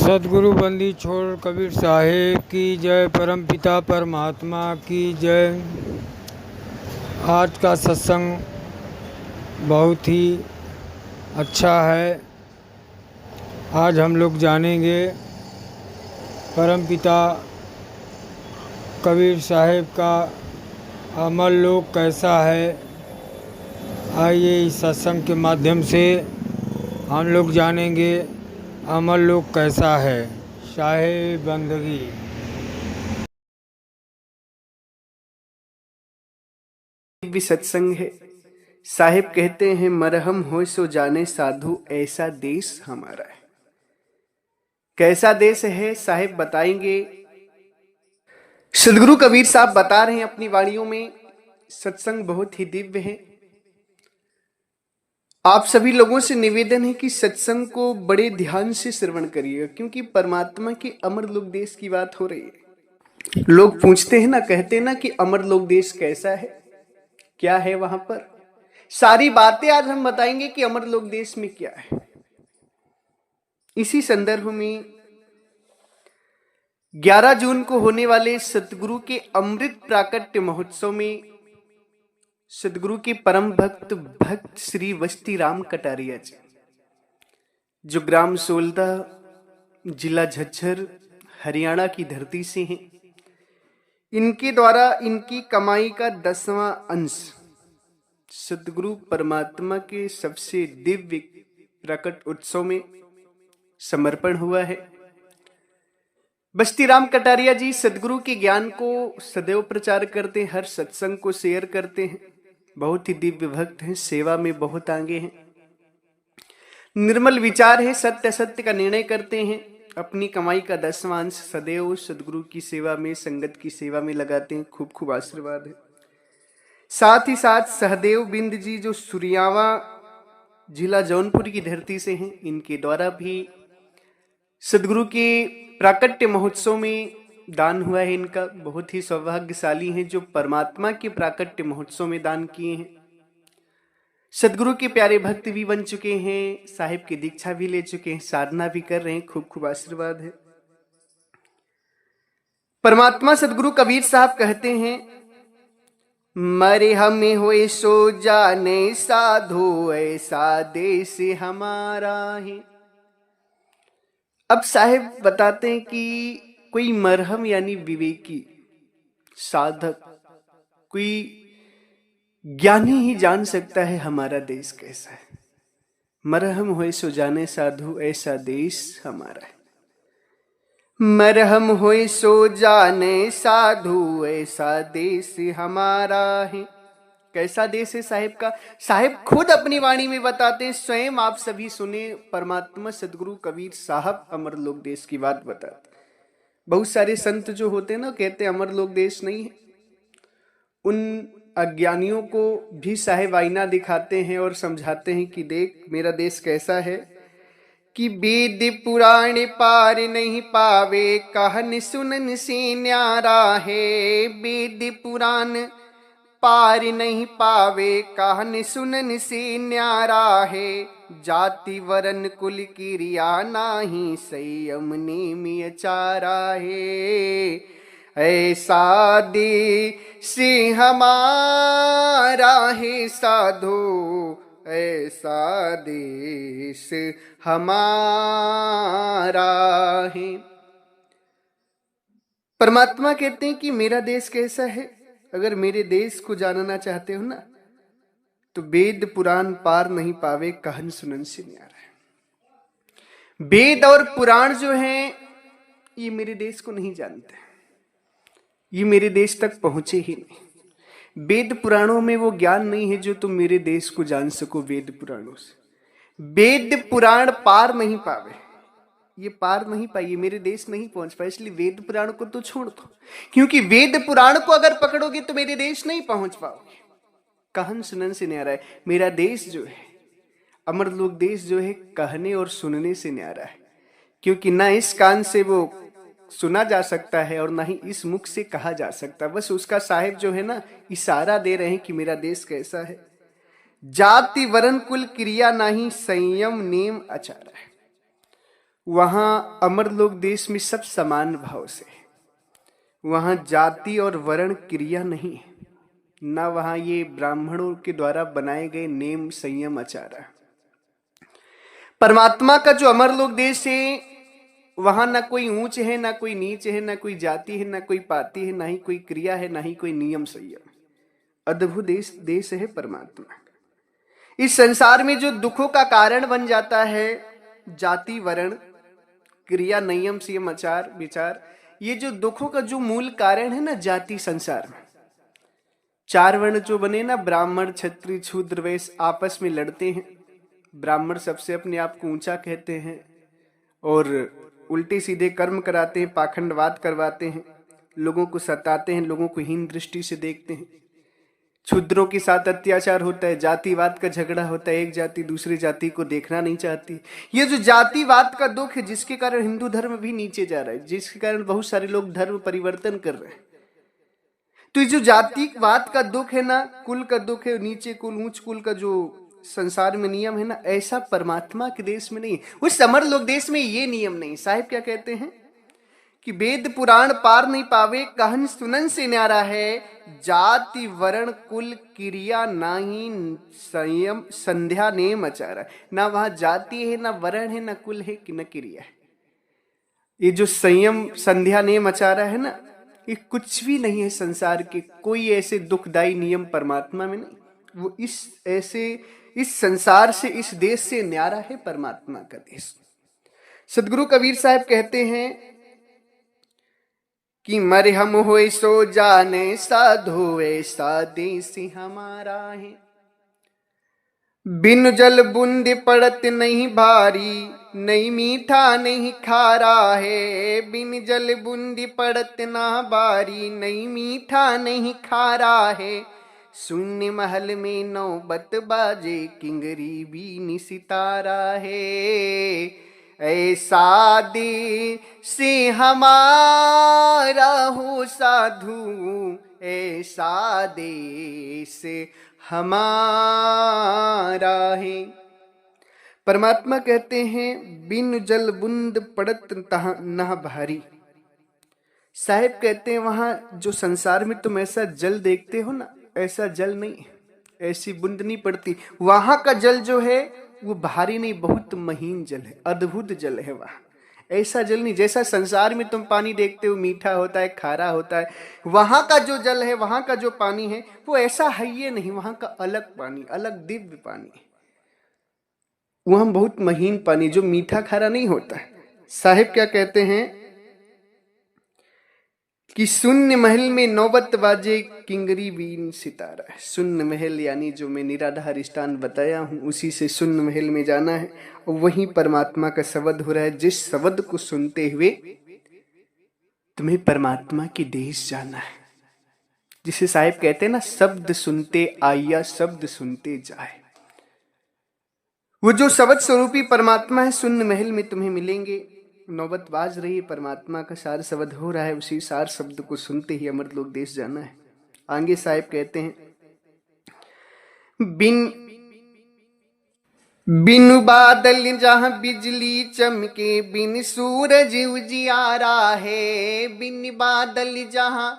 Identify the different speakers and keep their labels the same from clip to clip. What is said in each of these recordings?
Speaker 1: सदगुरु बंदी छोड़ कबीर साहेब की जय। परमपिता परमात्मा की जय। आज का सत्संग बहुत ही अच्छा है। आज हम लोग जानेंगे परमपिता कबीर साहेब का अमल लोक कैसा है। आइए इस सत्संग के माध्यम से हम लोग जानेंगे अमल लोक कैसा है। साहेब बंदगी।
Speaker 2: भी सत्संग है। साहिब कहते हैं मरहम हो सो जाने साधु, ऐसा देश हमारा है। कैसा देश है साहिब बताएंगे। सदगुरु कबीर साहब बता रहे हैं अपनी वाणियों में। सत्संग बहुत ही दिव्य है। आप सभी लोगों से निवेदन है कि सत्संग को बड़े ध्यान से श्रवण करिएगा, क्योंकि परमात्मा के अमर लोक देश की बात हो रही है। लोग पूछते हैं ना, कहते हैं ना कि अमर लोक देश कैसा है, क्या है वहां पर। सारी बातें आज हम बताएंगे कि अमर लोक देश में क्या है। इसी संदर्भ में 11 जून को होने वाले सतगुरु के अमृत प्राकट्य महोत्सव में सतगुरु के परम भक्त श्री वस्ती राम कटारिया जी, जो ग्राम सोलदा, जिला झज्जर, हरियाणा की धरती से हैं, इनके द्वारा इनकी कमाई का 10वां अंश सतगुरु परमात्मा के सबसे दिव्य प्रकट उत्सव में समर्पण हुआ है। बस्ती राम कटारिया जी सदगुरु के ज्ञान को सदैव प्रचार करते हैं, हर सत्संग को शेयर करते हैं। बहुत ही दिव्य भक्त हैं, सेवा में बहुत आगे हैं, निर्मल विचार है, सत्य सत्य का निर्णय करते हैं। अपनी कमाई का 10वां अंश सदैव सदगुरु की सेवा में, संगत की सेवा में लगाते हैं। खूब खूब आशीर्वाद है। साथ ही साथ सहदेव बिंद जी, जो सुरियावा जिला जौनपुर की धरती से हैं, इनके द्वारा भी सदगुरु के प्राकट्य महोत्सव में दान हुआ है। इनका बहुत ही सौभाग्यशाली हैं जो परमात्मा के प्राकट्य महोत्सव में दान किए हैं। सदगुरु के प्यारे भक्त भी बन चुके हैं, साहिब की दीक्षा भी ले चुके हैं, साधना भी कर रहे हैं। खूब खूब आशीर्वाद है। परमात्मा सदगुरु कबीर साहब कहते हैं, मरे हमें होए सो जाने साधु, ऐसा देश हमारा है। अब साहिब बताते हैं कि कोई मरहम यानी विवेकी साधक, कोई ज्ञानी ही जान सकता है हमारा देश कैसा है। मरहम होए सो जाने साधु, ऐसा देश हमारा है। मरहम होए सो जाने साधु, ऐसा देश हमारा है। कैसा देश है साहिब का, साहिब खुद अपनी वाणी में बताते हैं। स्वयं आप सभी सुने, परमात्मा सदगुरु कबीर साहब अमर लोक देश की बात बताते। बहुत सारे संत जो होते हैं ना, कहते हैं अमर लोक देश नहीं है। उन अज्ञानियों को भी साहिब आईना दिखाते हैं और समझाते हैं कि देख मेरा देश कैसा है, कि वेद पुराण पार नहीं पावे, कहन सुनन से न्यारा है। वेद पुराण पार नहीं पावे, कहन सुनन से न्यारा है। जाति वरन कुल क्रिया नाही, संयम नेम आचारा है। ऐसा देश हमारा है साधो, ऐसा देश हमारा है। परमात्मा कहते हैं कि मेरा देश कैसा है। अगर मेरे देश को जानना चाहते हो ना, तो वेद पुराण पार नहीं पावे, कहन सुनन से न्यारा है। वेद और पुराण जो हैं, ये मेरे देश को नहीं जानते, ये मेरे देश तक पहुंचे ही नहीं। वेद पुराणों में वो ज्ञान नहीं है जो तुम मेरे देश को जान सको। वेद पुराणों से वेद पुराण पार नहीं पावे, ये पार नहीं पाई, मेरे देश नहीं पहुंच पाए। इसलिए वेद पुराण को तो छोड़ दो, क्योंकि वेद पुराण को अगर पकड़ोगे तो मेरे देश नहीं पहुंच पाओगे। कहन सुनन से न्यारा है। मेरा देश जो है, अमर लोक देश जो है, कहने और सुनने से न्यारा है, क्योंकि ना इस कान से वो सुना जा सकता है और ना ही इस मुख से कहा जा सकता। बस उसका साहिब जो है ना, इशारा दे रहे हैं कि मेरा देश कैसा है। जाति वरन कुल क्रिया नाही, संयम नेम आचार है। वहां अमरलोक देश में सब समान भाव से है। वहां जाति और वर्ण क्रिया नहीं है, ना वहां ये ब्राह्मणों के द्वारा बनाए गए नेम संयम आचार है। परमात्मा का जो अमरलोक देश है वहां ना कोई ऊंच है, ना कोई नीच है, ना कोई जाति है, ना कोई पाति है, ना ही कोई क्रिया है, ना ही कोई नियम संयम। अद्भुत देश है परमात्मा। इस संसार में जो दुखों का कारण बन जाता है जाति वर्ण क्रिया नियम संयम आचार विचार, ये जो दुखों का जो मूल कारण है ना जाति, संसार में चार वर्ण जो बने ना, ब्राह्मण क्षत्रिय शूद्र वैश्य, आपस में लड़ते हैं। ब्राह्मण सबसे अपने आप को ऊंचा कहते हैं और उल्टे सीधे कर्म कराते हैं, पाखंडवाद करवाते हैं, लोगों को सताते हैं, लोगों को हीन दृष्टि से देखते हैं। क्षुद्रों के साथ अत्याचार होता है, जातिवाद का झगड़ा होता है, एक जाति दूसरी जाति को देखना नहीं चाहती। ये जो जातिवाद का दुख है जिसके कारण हिंदू धर्म भी नीचे जा रहा है, जिसके कारण बहुत सारे लोग धर्म परिवर्तन कर रहे हैं। तो ये जो जातिवाद का दुख है ना, कुल का दुख है, नीचे कुल ऊंच कुल का जो संसार में नियम है ना, ऐसा परमात्मा के देश में नहीं। उस अमरलोक देश में ये नियम नहीं। साहिब क्या कहते हैं कि वेद पुराण पार नहीं पावे, कहन सुनन से न्यारा है, जाति वर्ण कुल क्रिया नाही संयम संध्या नेम आचार। ना वहां जाति है, ना वर्ण है, ना कुल है कि न क्रिया है। ये जो संयम संध्या नेम आचार है ना, ये कुछ भी नहीं है संसार के। कोई ऐसे दुखदायी नियम परमात्मा में नहीं। वो इस संसार से, इस देश से न्यारा है परमात्मा का देश। सदगुरु कबीर साहब कहते हैं कि मरे हम होए सो जाने, साधु ऐसा देश हमारा है। बिन जल बूंद पड़त नहीं भारी, नहीं मीठा नहीं खारा है। बिन जल बूंद पड़त ना बारी, नहीं मीठा नहीं खारा है। शून्य महल में नौबत बाजे, किंगरी बीन सितारा है। ऐसा देश हमारा हो साधु, ऐसा देश हमारा है। परमात्मा कहते हैं बिन जल बूंद पड़त ना भारी। साहिब कहते हैं वहां जो संसार में तुम ऐसा जल देखते हो ना, ऐसा जल नहीं, ऐसी बूंद नहीं पड़ती। वहां का जल जो है वो भारी नहीं, बहुत महीन जल है, अद्भुत जल है वहां। ऐसा जल नहीं जैसा संसार में तुम पानी देखते हो, मीठा होता है, खारा होता है। वहां का जो जल है, वहां का जो पानी है वो ऐसा है ये नहीं। वहां का अलग पानी, अलग दिव्य पानी है। वहां बहुत महीन पानी जो मीठा खारा नहीं होता है। साहिब क्या कहते हैं कि शून्य महल में नौबत बाजे, किंगरी बीन सितारा है। शून्य महल यानी जो मैं निराधार स्थान बताया हूं, उसी से शून्य महल में जाना है और वहीं परमात्मा का शब्द हो रहा है। जिस शब्द को सुनते हुए तुम्हें परमात्मा के देश जाना है, जिसे साहिब कहते हैं ना, शब्द सुनते आइया शब्द सुनते जाए। वो जो शब्द स्वरूपी परमात्मा है, शून्य महल में तुम्हें मिलेंगे। नौबत बाज रही है, परमात्मा का सार शब्द हो रहा है, उसी सार शब्द को सुनते ही अमरलोक देश जाना है। आगे साहिब कहते हैं बिन बादल जहां बिजली चमके, बिन सूरज उजियारा है। बिन बादल जहां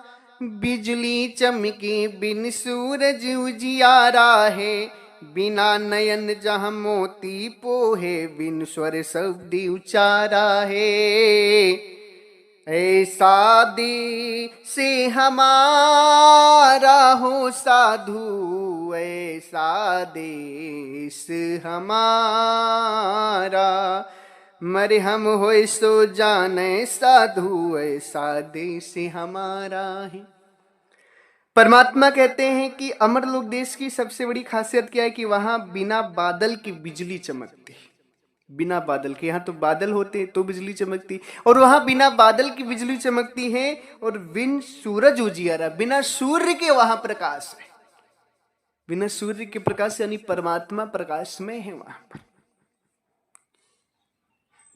Speaker 2: बिजली चमके, बिन सूरज उजियारा है। बिना नयन जहां मोती पोहे, बिन स्वर शब्द उचारा है। ऐसा देश हमारा हो साधु, ऐसा देश हमारा। मरे हम होए सो जाने, साधु ऐसा देश हमारा है। परमात्मा कहते हैं कि अमरलोक देश की सबसे बड़ी खासियत क्या है कि वहां बिना बादल की बिजली चमकती। बिना बादल के, यहां तो बादल होते तो बिजली चमकती, और वहां बिना बादल की बिजली चमकती है। और बिन सूरज उजियारा, बिना सूर्य के वहां प्रकाश है। बिना सूर्य के प्रकाश यानी परमात्मा प्रकाश में है वहां पर।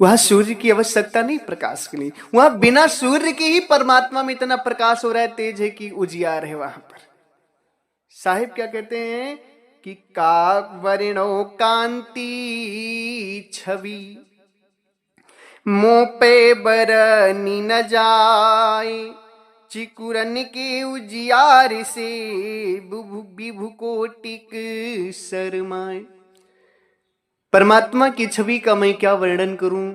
Speaker 2: वहां सूर्य की आवश्यकता नहीं प्रकाश के लिए, वहां बिना सूर्य के ही परमात्मा में इतना प्रकाश हो रहा है, तेज है कि उजियार है वहां पर। साहिब क्या कहते हैं कि कावर्णो कांति छवि, मुँह पे बरनी न जाए, चिकुरन के उजियार से विभु कोटिक शरमाए। परमात्मा की छवि का मैं क्या वर्णन करूं,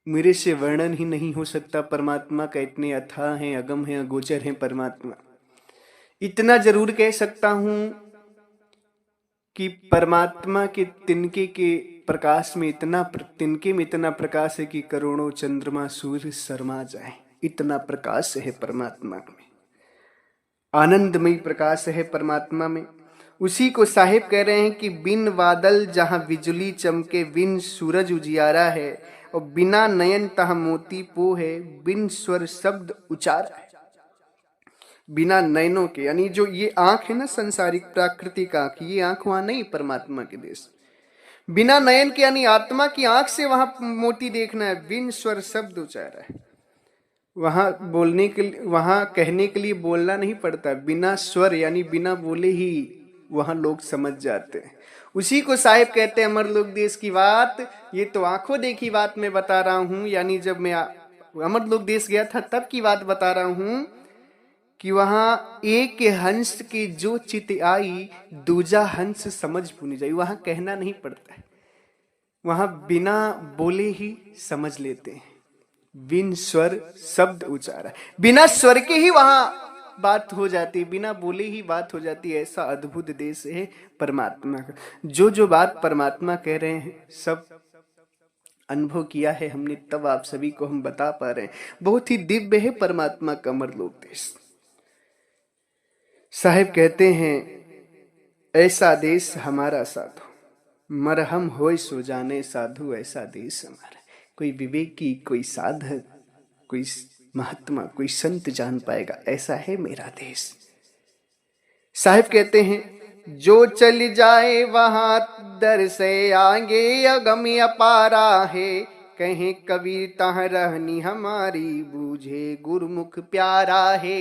Speaker 2: मेरे से वर्णन ही नहीं हो सकता। परमात्मा का इतने अथाह है, अगम है, अगोचर है परमात्मा। इतना जरूर कह सकता हूं कि परमात्मा के तिनके के प्रकाश में तिनके में इतना प्रकाश है कि करोड़ों चंद्रमा सूर्य शर्मा जाए, इतना प्रकाश है परमात्मा में। आनंदमयी प्रकाश है परमात्मा में। उसी को साहिब कह रहे हैं कि बिन बादल जहां बिजली चमके, बिन सूरज उजियारा है, और बिना नयन तह मोती पो है, बिन स्वर शब्द उचारा है। बिना नयनों के, यानी जो ये आंख है ना, संसारिक प्राकृतिक आंख, ये आंख वहां नहीं परमात्मा के देश। बिना नयन के यानी आत्मा की आंख से वहां मोती देखना है। बिन स्वर शब्द उचारा है, वहां बोलने के लिए, वहां कहने के लिए बोलना नहीं पड़ता। बिना स्वर यानी बिना बोले ही वहां लोग समझ जाते हैं। उसी को साहिब कहते हैं अमरलोक देश की बात। ये तो आंखों देखी बात मैं बता रहा हूं, यानी जब मैं अमरलोक देश गया था तब की बात बता रहा हूं कि वहां एक हंस की जो चित आई, दूजा हंस समझ पुनि जाई। वहां कहना नहीं पड़ता है, वहां बिना बोले ही समझ लेते हैं। बिन स्वर शब्द उचारा, बिना स्वर के ही वहां बात हो जाती, बिना बोले ही बात हो जाती। ऐसा अद्भुत देश है परमात्मा का। जो बात परमात्मा कह रहे हैं सब अनुभव किया है हमने, तब आप सभी को हम बता पा रहे हैं। बहुत ही दिव्य है परमात्मा का अमरलोक देश। साहिब कहते हैं ऐसा देश हमारा साधु, मरहम होय सो जाने साधु, ऐसा देश हमारा। कोई विवेकी, कोई साधक, कोई महात्मा, कोई संत जान पाएगा, ऐसा है मेरा देश। साहिब कहते हैं जो चल जाए वहां दर से आगे, अगम अपारा है, कहें कबीर तह रहनी हमारी, बूझे गुरुमुख प्यारा है।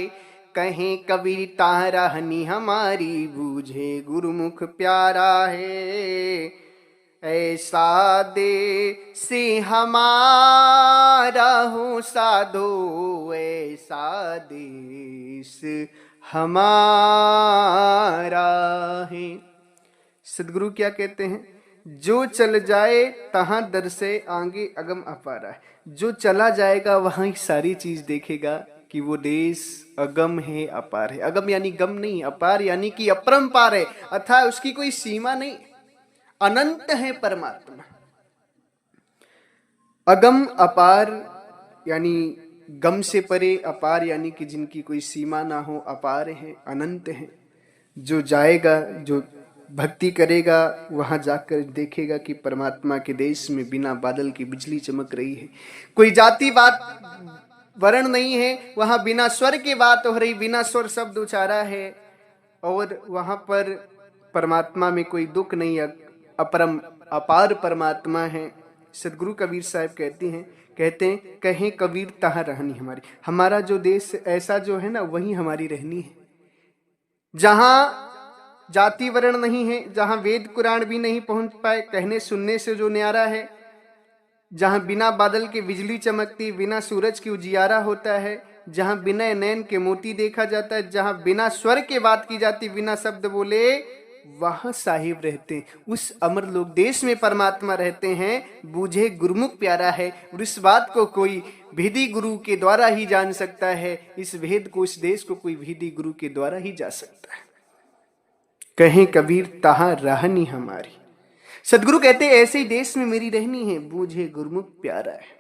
Speaker 2: कहें कबीर तह रहनी हमारी, बूझे गुरुमुख प्यारा है। ऐसा देश हमारा हो साधो, ऐसा देश हमारा है। सदगुरु क्या कहते हैं, जो चल जाए तहां दर से आगे अगम अपारा है। जो चला जाएगा वहां सारी चीज देखेगा कि वो देश अगम है, अपार है। अगम यानी गम नहीं, अपार यानी कि अपरंपार है, अथवा उसकी कोई सीमा नहीं, अनंत है परमात्मा। अगम अपार यानी गम से परे, अपार यानी कि जिनकी कोई सीमा ना हो, अपार है, अनंत है। जो जाएगा, जो भक्ति करेगा, वहां जाकर देखेगा कि परमात्मा के देश में बिना बादल की बिजली चमक रही है। कोई जाति बात वर्ण नहीं है, वहां बिना स्वर की बात हो रही, बिना स्वर शब्द उचारा है। और वहां पर परमात्मा में कोई दुख नहीं है, अपरम अपार परमात्मा है। सदगुरु कबीर साहब कहते हैं कहें कबीर तहाँ रहनी हमारी। हमारा जो देश ऐसा जो है ना, वही हमारी रहनी है। जहां जाति वर्ण नहीं है, जहां वेद कुरान भी नहीं पहुंच पाए, कहने सुनने से जो न्यारा है, जहां बिना बादल के बिजली चमकती, बिना सूरज की उजियारा होता है, जहां बिना नैन के मोती देखा जाता है, जहां बिना स्वर के बात की जाती, बिना शब्द बोले, वहां साहिब रहते हैं। उस अमरलोक देश में परमात्मा रहते हैं। बूझे गुरुमुख प्यारा है, और इस बात को कोई भेदी गुरु के द्वारा ही जान सकता है। इस भेद को, इस देश को कोई भेदी गुरु के द्वारा ही जा सकता है। कहें कबीर तहां रहनी हमारी। सदगुरु कहते हैं ऐसे ही देश में मेरी रहनी है, बूझे गुरुमुख प्यारा है।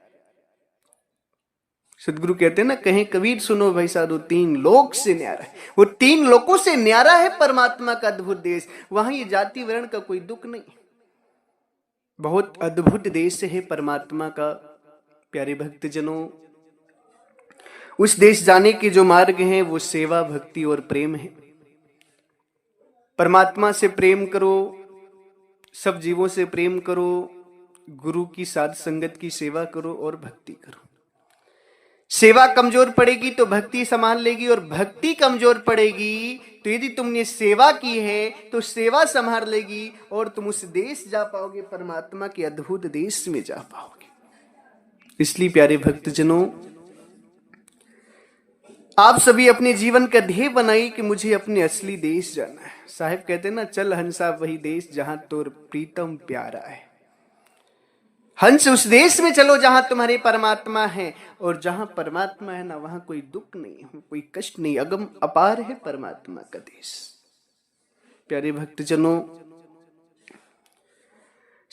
Speaker 2: सदगुरु कहते हैं ना, कहें कबीर सुनो भाई साधु, तीन लोक से न्यारा है। वो तीन लोकों से न्यारा है परमात्मा का अद्भुत देश। वहां ये जाति वर्ण का कोई दुख नहीं। बहुत अद्भुत देश है परमात्मा का। प्यारे भक्तजनों, उस देश जाने के जो मार्ग हैं वो सेवा, भक्ति और प्रेम है। परमात्मा से प्रेम करो, सब जीवों से प्रेम करो, गुरु की साध संगत की सेवा करो और भक्ति करो। सेवा कमजोर पड़ेगी तो भक्ति संभाल लेगी, और भक्ति कमजोर पड़ेगी तो यदि तुमने सेवा की है तो सेवा संभाल लेगी, और तुम उस देश जा पाओगे, परमात्मा के अद्भुत देश में जा पाओगे। इसलिए प्यारे भक्तजनों, आप सभी अपने जीवन का ध्येय बनाइए कि मुझे अपने असली देश जाना है। साहिब कहते हैं ना, चल हंसा वही देश जहां तोर प्रीतम प्यारा है। हंस उस देश में चलो जहां तुम्हारे परमात्मा है, और जहां परमात्मा है ना, वहां कोई दुख नहीं है, कोई कष्ट नहीं, अगम अपार है परमात्मा का देश। प्यारे भक्तजनों,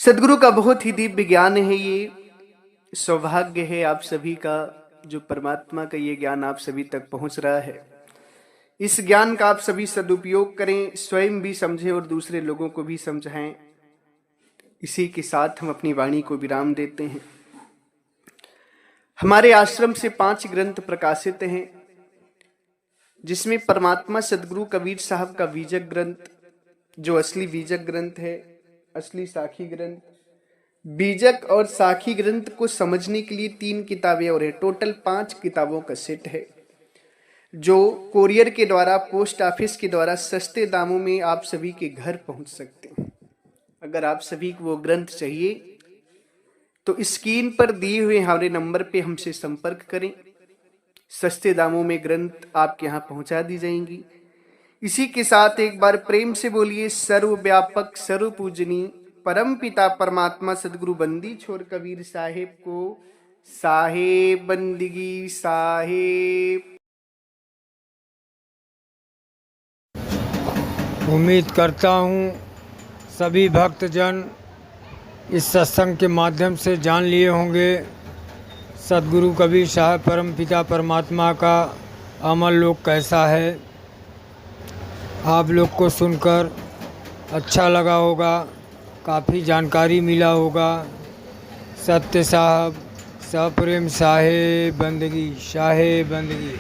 Speaker 2: सदगुरु का बहुत ही दिव्य ज्ञान है। ये सौभाग्य है आप सभी का, जो परमात्मा का ये ज्ञान आप सभी तक पहुंच रहा है। इस ज्ञान का आप सभी सदुपयोग करें, स्वयं भी समझें और दूसरे लोगों को भी समझाएं। इसी के साथ हम अपनी वाणी को विराम देते हैं। हमारे आश्रम से 5 ग्रंथ प्रकाशित हैं, जिसमें परमात्मा सदगुरु कबीर साहब का बीजक ग्रंथ, जो असली बीजक ग्रंथ है, असली साखी ग्रंथ, बीजक और साखी ग्रंथ को समझने के लिए 3 किताबें और है। टोटल 5 किताबों का सेट है, जो कोरियर के द्वारा, पोस्ट ऑफिस के द्वारा सस्ते दामों में आप सभी के घर पहुंच सकते हैं। अगर आप सभी को वो ग्रंथ चाहिए तो स्क्रीन पर दिए हुए हमारे नंबर पे हमसे संपर्क करें। सस्ते दामों में ग्रंथ आपके यहाँ पहुंचा दी जाएंगी। इसी के साथ एक बार प्रेम से बोलिए, सर्वव्यापक सर्व पूजनीय परम पिता परमात्मा सदगुरु बंदी छोर कबीर साहेब को साहेब बंदगी साहेब।
Speaker 1: उम्मीद करता हूँ सभी भक्तजन इस सत्संग के माध्यम से जान लिए होंगे सदगुरु कबीर साहब परम पिता परमात्मा का अमल लोक कैसा है। आप लोग को सुनकर अच्छा लगा होगा, काफ़ी जानकारी मिला होगा। सत्य साहब, सप्रेम साहेब बंदगी, साहेब बंदगी।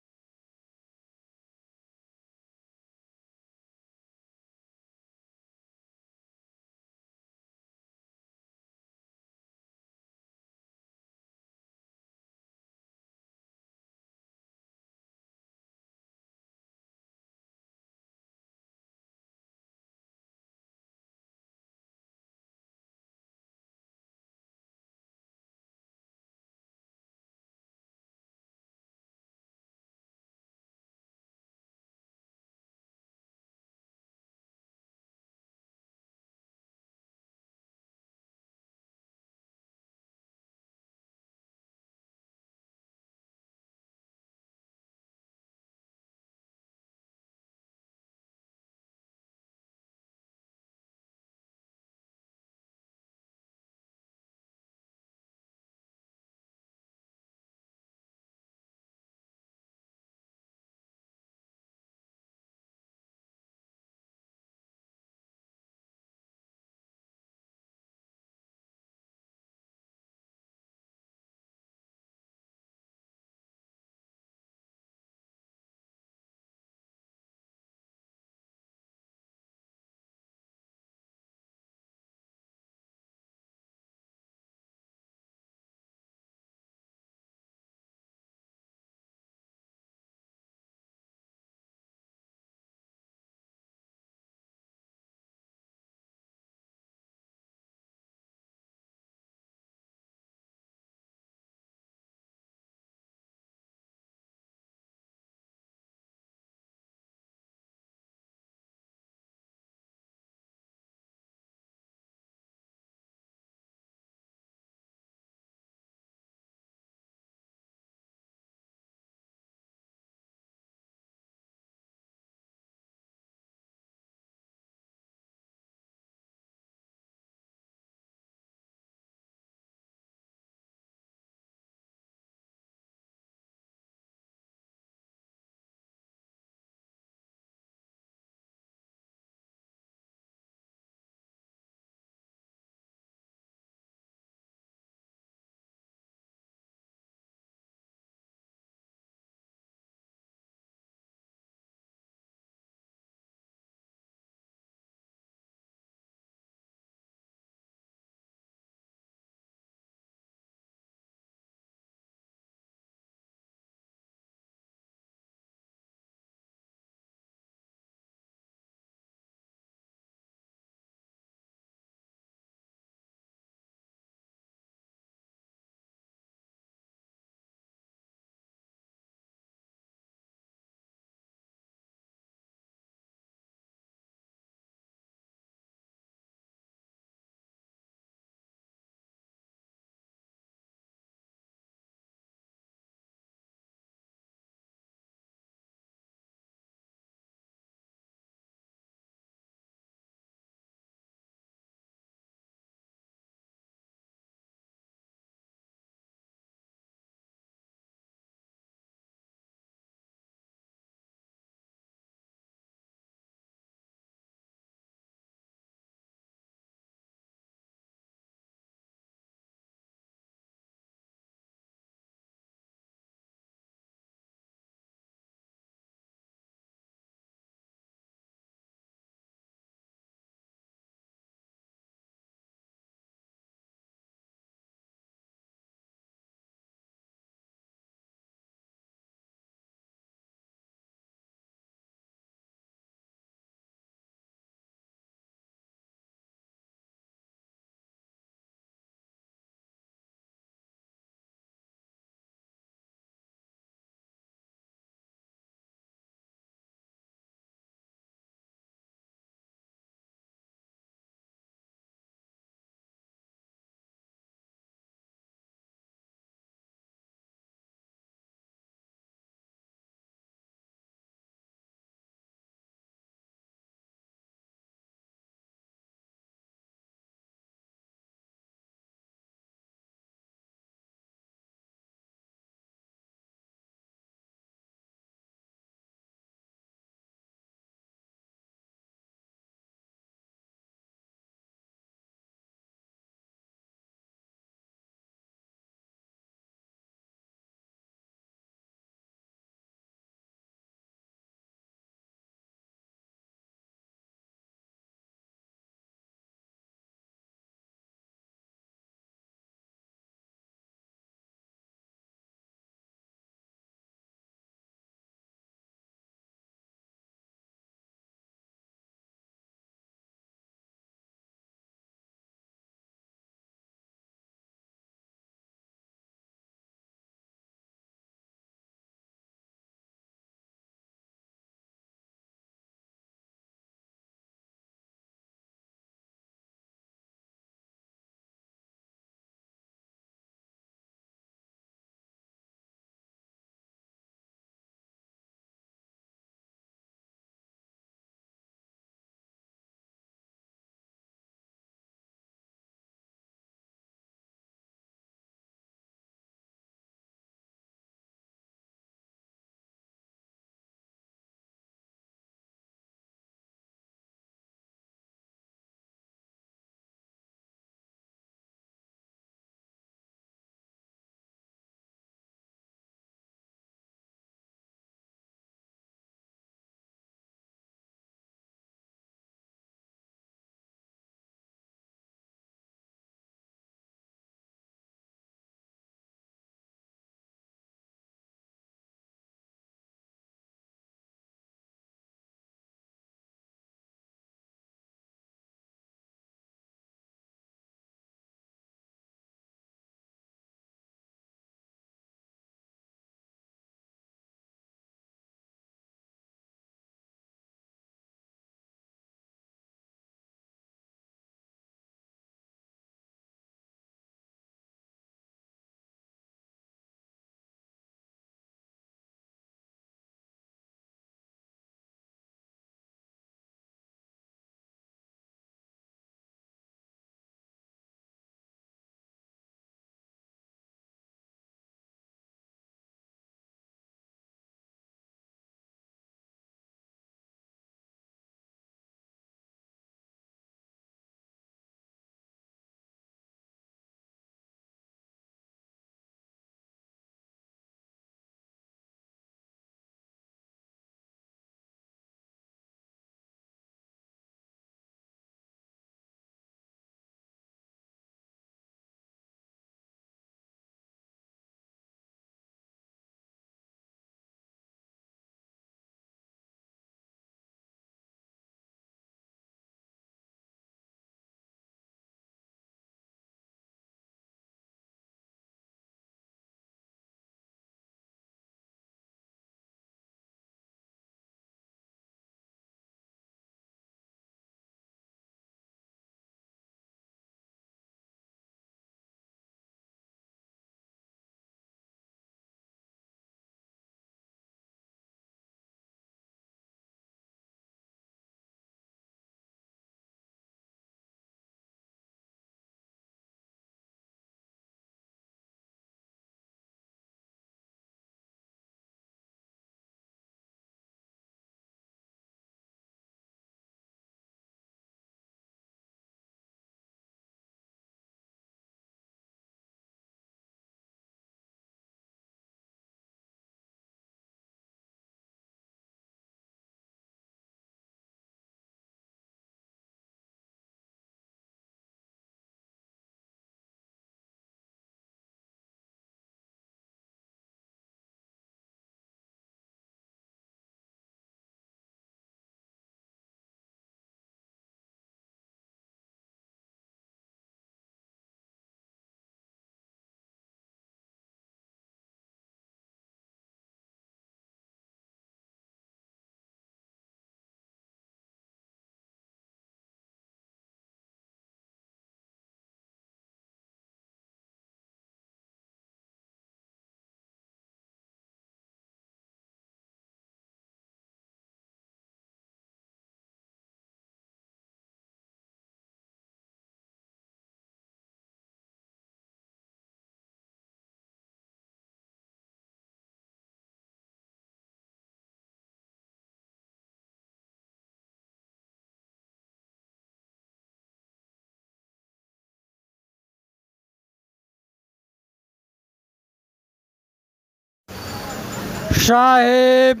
Speaker 1: साहेब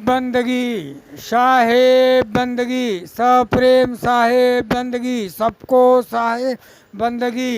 Speaker 1: बंदगी सप्रेम साहेब बंदगी सबको साहेब बंदगी।